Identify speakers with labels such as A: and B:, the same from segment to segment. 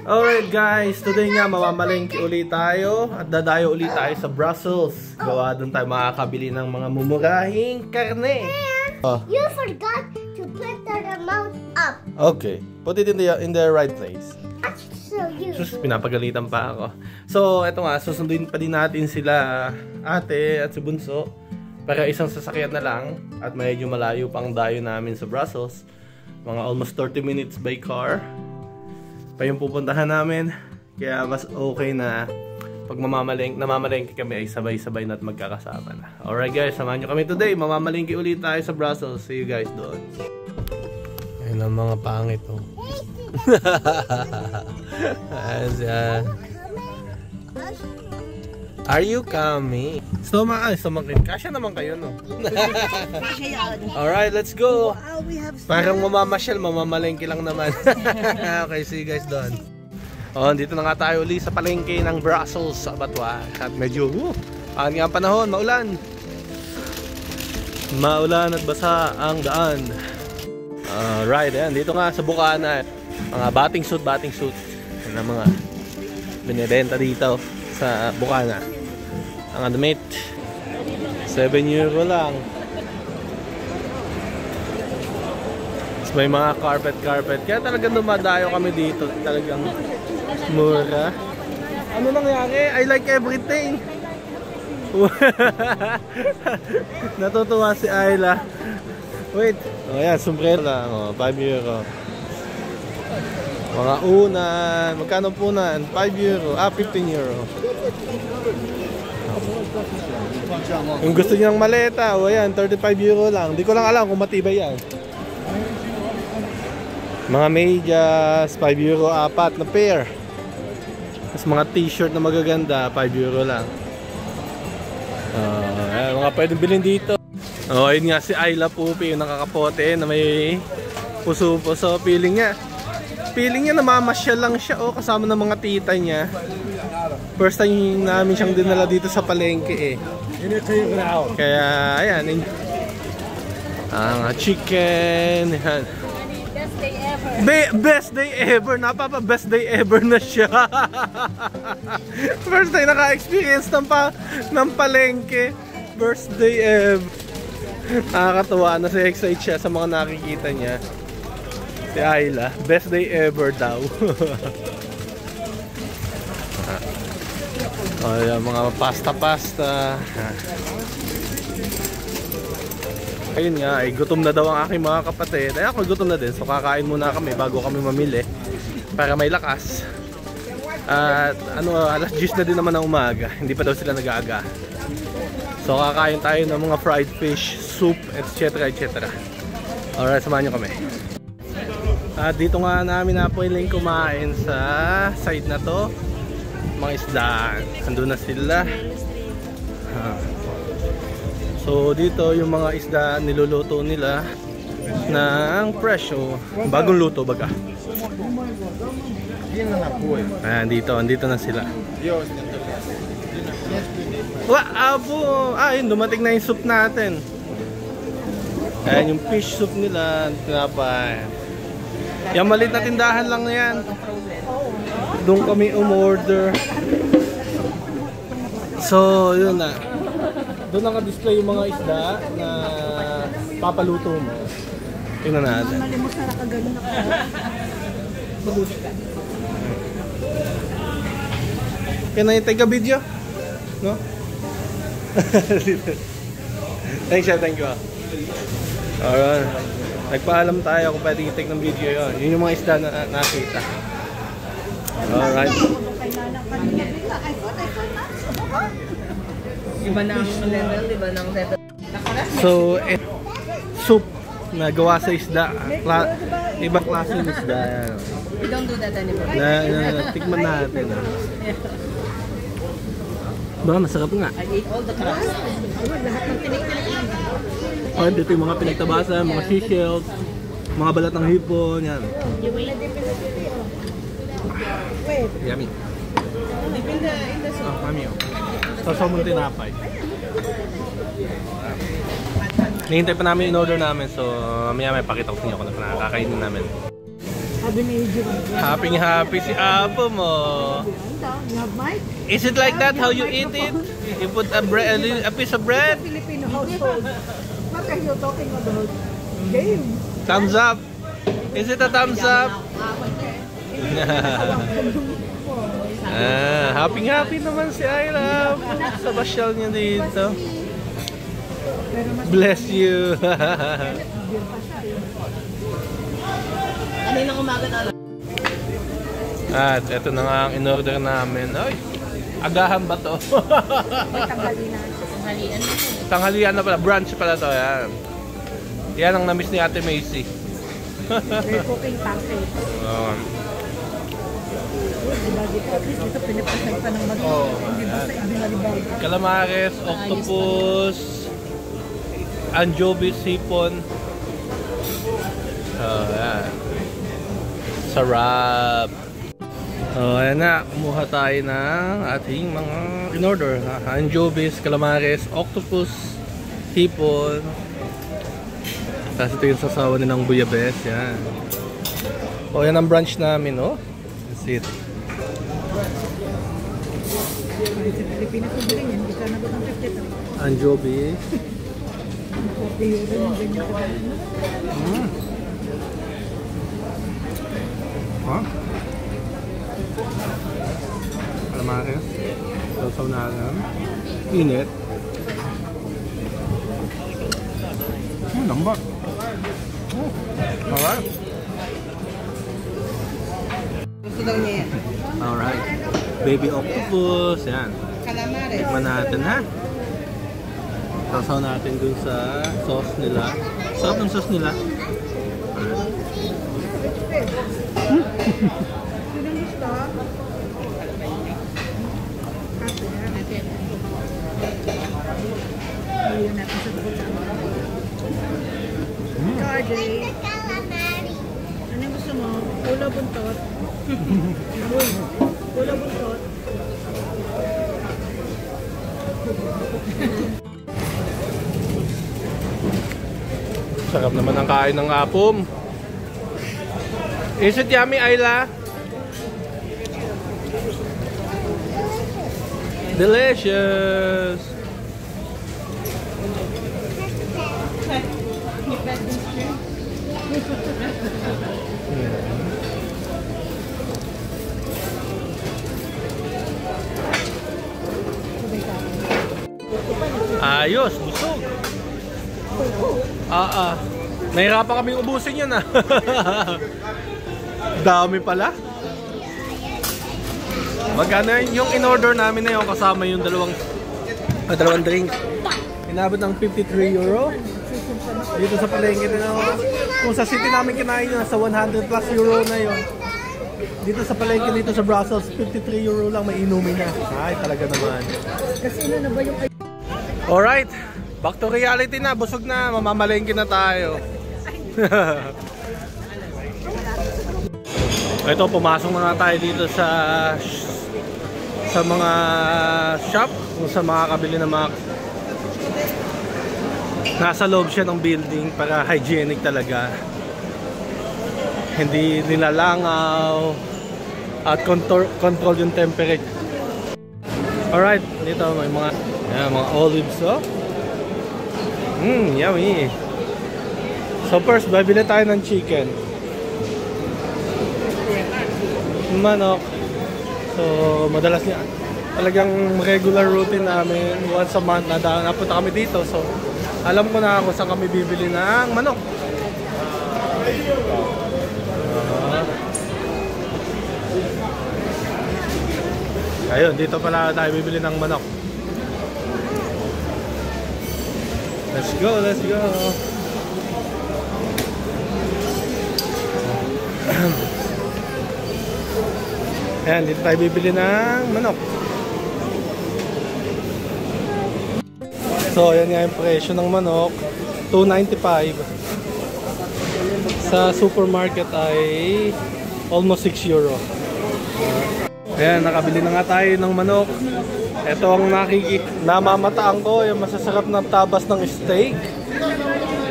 A: Alright guys, today nga mamamalengke ulit tayo at dadayo ulit tayo sa Brussels. Gawa doon tayo makakabili ng mga mumurahing karne.
B: You forgot to put the amount up.
A: Okay, put it in the right place. Sus, pinapagalitan pa ako. So, eto nga, susunduin pa din natin sila ate at si Bunso para isang sasakyan na lang at medyo malayo pang dayo namin sa Brussels. Mga almost 30 minutes by car pa yung pupuntahan namin, kaya mas okay na pag namamalengke kami ay sabay-sabay na at magkakasama na. Alright guys, samahan nyo kami today. Mamamalengke ulit tayo sa Brussels. See you guys doon. Ayun ang mga pangit oh. Are you coming? Sumakin. Kasya naman kayo no. Alright, let's go. Parang mamamalengke lang naman. Okay, see you guys doon. Dito na nga tayo ulit sa palengke ng Brussels sa Abattoir. At medyo, pangit ang panahon, maulan. Maulan at basa ang daan. Alright, ayan, dito nga sa Bukana. Mga bathing suit. Yan ang mga binibenta dito sa Bukana. Ang admit, 7 euro lang. Tapos may mga carpet. Kaya talagang dumadayo kami dito. Talagang mura. Ano nangyari? I like everything. Natutuwa si Ayla. Wait. Ayan, sombrero lang. 5 euro. Mga unan. Magkano punan? 5 euro. 15 euro. Yung gusto niyang maleta, ayan, 35 euro lang. Hindi ko lang alam kung matibay yan. Mga medyas, 5 euro, 4 na pair. Tapos mga t-shirt na magaganda, 5 euro lang. Ayan, mga pwedeng bilhin dito. Ayun nga si Ayla Pupi, yung nakakapote na may puso-puso. Feeling niya namamasyal lang siya kasama ng mga tita niya. First time namin siyang dinala dito sa palengke eh. Kaya ayan, chicken. Ayan.
B: Best day ever.
A: Best day ever. Napapa best day ever na siya. First time naka-experience ng palengke. Best day ever. Nakakatuwa na excited siya sa mga nakikita niya. Si Ayla, best day ever daw. Ayan, mga pasta. Ayun nga, ay gutom na daw ang aking mga kapatid. Ay ako gutom na din, so kakain muna kami bago kami mamili para may lakas. At alas 10 na din naman ng umaga, hindi pa daw sila nag-aaga. So kakain tayo ng mga fried fish, soup, etc. Alright, samahan nyo kami. At dito nga namin napiling kumain sa side na to. Mga isda, andun na sila. So dito yung mga isda niluluto nila ng presyo, bagong luto baga. Ayan, andito na sila. Ayun, dumating na yung soup natin. Ayan yung fish soup nila, tinapay. Yung maliit na tindahan lang na yan. Doon kami umorder. So, yun na. Doon naka-display yung mga isda na papaluto mo. Tingnan natin.
B: Malimos na nakagano na
A: Can I take a video? No? Thanks, Chef. Thank you. Alright. Nagpaalam tayo kung pwede i-take ng video yun. Yun yung mga isda na nakita. Alright.
C: Iba na ang level, iba na ang level.
A: So, soup na gawa sa isda. Ibang klase ng isda.
C: We don't do that anymore.
A: Tikman natin. Baka masarap nga.
C: I ate all the crabs. Lahat ng tinik-tinik.
A: Dito yung mga pinagtabasan, mga seashells, mga balat ng hipon, yan. Yummy.
C: Depende in the soup.
A: Kami yun. Sasaw mong tinapay. Nihintay pa namin in order namin, so mamaya may pakita ko sa inyo kung nakakainin namin.
C: Sabi ni Jim.
A: Happy si Apo mo.
C: You have mic?
A: Is it like that how you eat it? You put a piece of bread?
C: Filipino household. What are you talking about? Game.
A: Thumbs up. Is it a thumbs up? Happy naman si Ira sa basyal niya dito. Bless you.
C: Kanina umaga na.
A: At eto na nga ang in-order namin. Ay, agahan ba to?
C: Tanghalian.
A: Tanghalian na pala, brunch pala to. Yan. Yan ang na-miss ni Ate Macy.
C: They're cooking pancakes. Dito pinipasay pa ng mag- hindi ba sa ibinalibag?
A: Calamares, octopus, anchovies, sipon. Yan. Sarap. Ayan na, kumuha tayo ng ating mga in-order. Anchovies, calamares, octopus, sipon. Tapos ito yung sasawa nilang buyabes. Yan. Yan ang brunch namin, oh. That's it.
C: Sa Pilipinas ko din yan. Bisa na ba ng 50?
A: Anchovies.
C: 40 euro yung ganyan.
A: Calamares. Sasaw natin. Init. Lambat. Alright.
C: Gusto daw niya yan.
A: Alright. Baby octopus. Yan.
C: Calamares.
A: Tikman natin, ha? Sasaw natin dun sa sauce nila. Sarap ng sauce nila.
C: Sino gusto? Ayun natin sa tukot sa Cardi. Anong gusto mo? Pula buntot? Pula buntot?
A: Sarap naman ang kain ng apom. Is it yummy, Ayla? Delicious! Ayos, busog. Nahirapan kaming ubusin yan, Dami pala. Magkano yung in-order namin na yun kasama yung dalawang drinks. Inabot ng 53 euro. Dito sa palengke din ako. Kung sa city namin kinain yun, sa 100 plus euro na yun. Dito sa palengke dito sa Brussels, 53 euro lang may inumin na. Ay, talaga naman.
C: Kasi ano na ba yung...
A: Alright, back to reality na. Busog na, mamamalengke na tayo. Ito, pumasok na tayo dito sa mga shop, kung sa mga kabili ng mga nasa loob siya ng building para hygienic talaga. Hindi nilalangaw at control yung temperature. Alright, dito may mga olives, oh. Yummy. So first, bibili tayo ng chicken. Manok. So, madalas niya talagang regular routine namin. Once a month napunta kami dito. So, alam ko na kung saan kami bibili ng manok. Ayun, dito pala tayo bibili ng manok. Let's go, let's go. Ayan, dito tayo bibili ng manok. So, ayan nga yung presyo ng manok. 2.95. Sa supermarket ay almost 6 euro. Ayan, nakabili na nga tayo ng manok. Ito ang namamataan ko, yung masasarap na tabas ng steak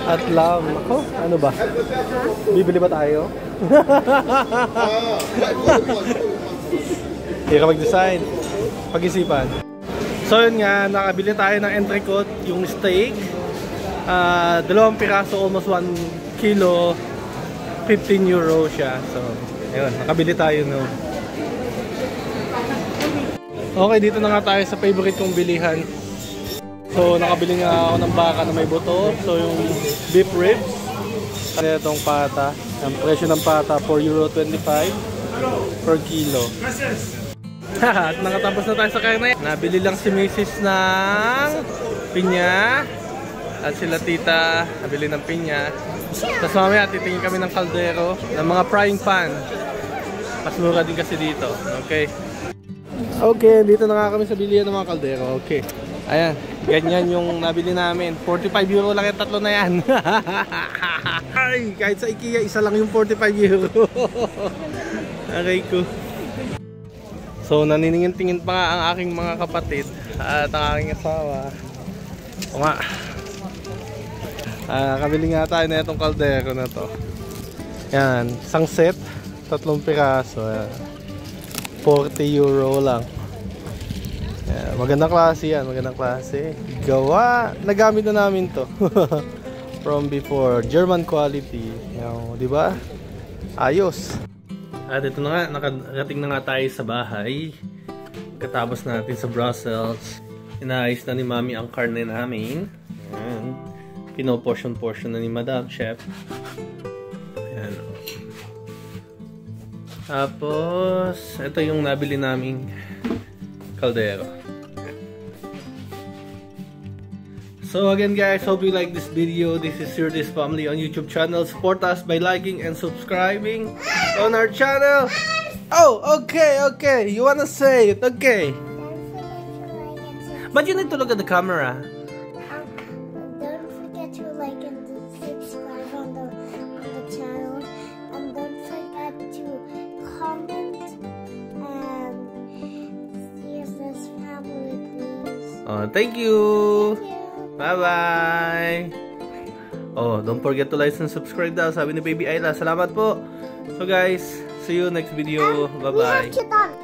A: at lamb. Ako, ano ba? Bibili ba tayo? Hindi ka mag-design. Pag-isipan. So yun nga, nakabili tayo ng entrecote, yung steak. 2 piraso, almost 1 kilo. 15 euro siya. So, ayun, nakabili tayo no. Okay, dito na nga tayo sa favorite kong bilihan. So, nakabili nga ako ng baka na may buto. So, yung beef ribs. At itong pata. Ang presyo ng pata, 4.25 euro per kilo. At nakatapos na tayo sa kanya. Nabili lang si Mrs. ng pinya. At sila tita, nabili ng pinya. Tapos mamaya titingin kami ng kaldero, ng mga frying pan. Mas mura din kasi dito. Okay. Okay, dito na nga kami sa bilihan ng mga kaldero. Okay. Ayan, ganyan yung nabili namin. 45 euro lang yung tatlo na yan. Ay, kahit sa IKEA, isa lang yung 45 euro. Aray ko. So, naniningin-tingin pa nga ang aking mga kapatid at ang aking asawa. O nga. Kabili nga tayo na itong kaldero na to. Yan, isang set, 3 piraso. Yan. 40 euro lang. Yan, magandang klase yan, magandang klase. Gawa, nagamit na namin to. From before, German quality. Yan, di ba? Ayos. At ito na nga, nakarating na nga tayo sa bahay. Katapos natin sa Brussels. Inaayos na ni Mami ang karne namin. Yan. Pinoportion-portion na ni Madam Chef. Ayan. Tapos, ito yung nabili naming kaldero. So again guys, hope you like this video. This is Surdis Family on YouTube channel. Support us by liking and subscribing on our channel. Oh, okay, okay. You wanna say it? Okay. But you need to look at the camera.
B: Don't forget to like and subscribe on the channel, and don't forget to comment and see this family, please.
A: Oh, thank you. Bye-bye. Oh, don't forget to like and subscribe daw. Sabi ni Baby Ayla. Salamat po. So guys, see you next video. Bye-bye.